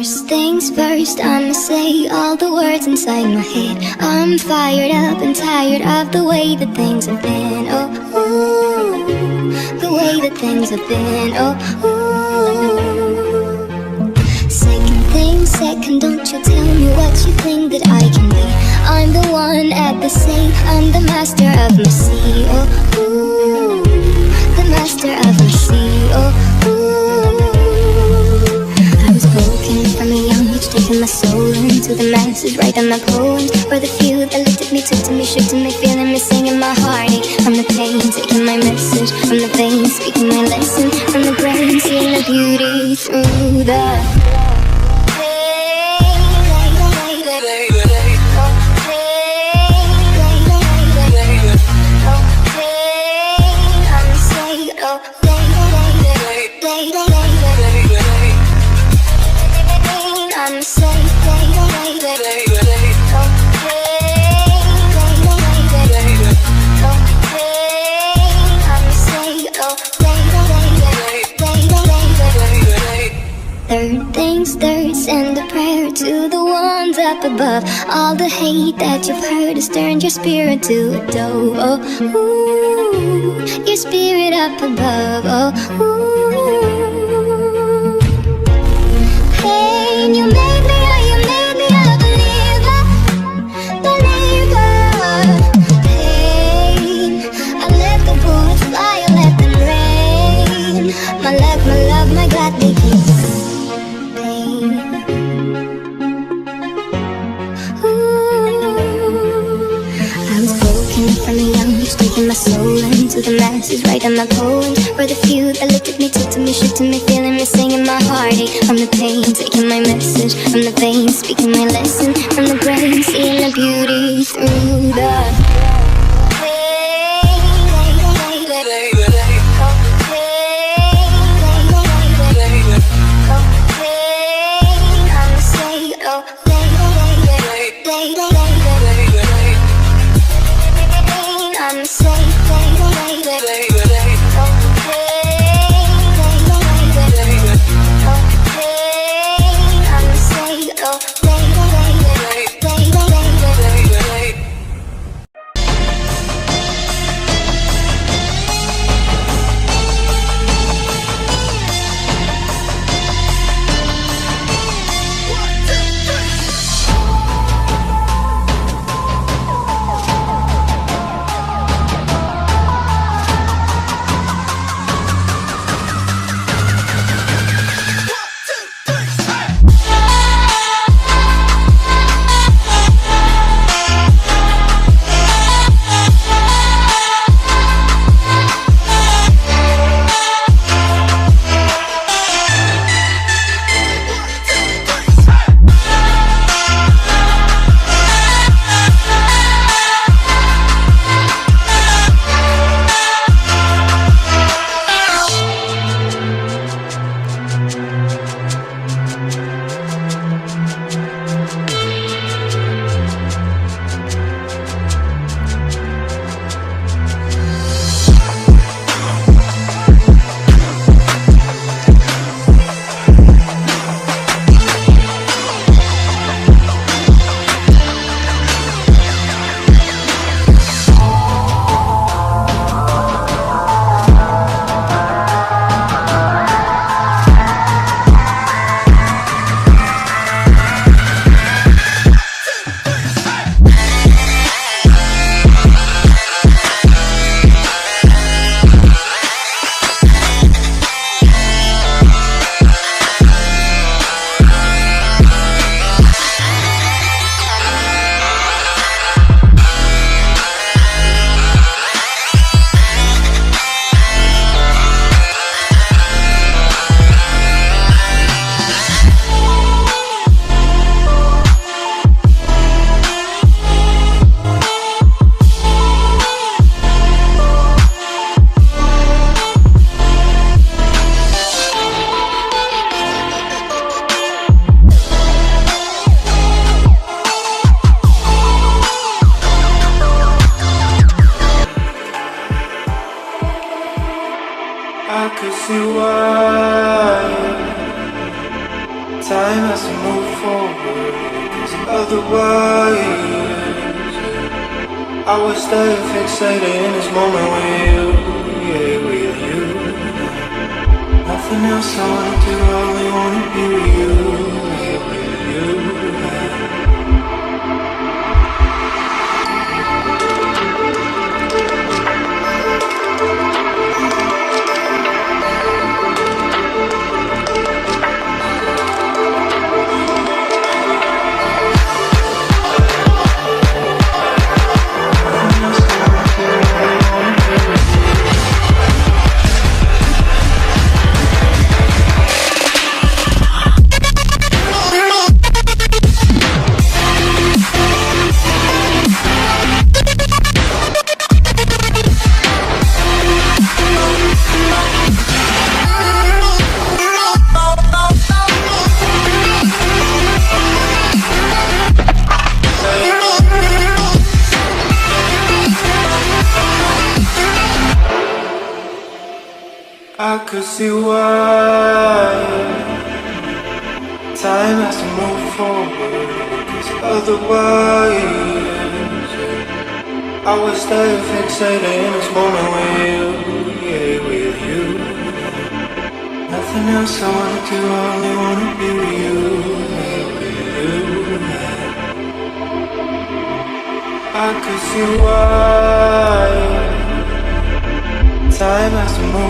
First things first, I'ma say all the words inside my head. I'm fired up and tired of the way that things have been. Oh, ooh, the way that things have been. Oh, ooh. Second thing second, don't you tell me what you think that I can be. I'm the one at the sea, I'm the master of my sea. Oh, ooh, the master of my sea. Oh, ooh. I was broken from a young age, taking my soul into the masses, writing my poems for the few that looked at me, took to me, shook to me, feeling me, singing my heartache from the pain, taking my message from the veins, speaking my lesson from the brain, seeing the beauty through the Third things third, send a prayer to the ones up above. All the hate that you've heard has turned your spirit to a dove. Oh, ooh, your spirit up above. Oh, ooh. Hey, you made me a believer, believer. Pain, I let the bullets fly, I let them rain. My luck, my love, my God, they keep. Taking my soul into the masses, writing my poems for the few that looked at me, took to me, shook to me, feeling me, singing my heartache from the pain, taking my message from the veins, speaking my lesson from the brain, seeing the beauty through the Time has to move forward, 'cause otherwise I would stay fixated in this moment with you, yeah, with you. Nothing else I wanna do, I only wanna be with you, yeah, with you. I could see why time has to move forward, 'cause otherwise I would stay fixated in this moment with you, yeah, with you. Nothing else I wanna do, I only wanna be with you, yeah, with you. I could see why time has to move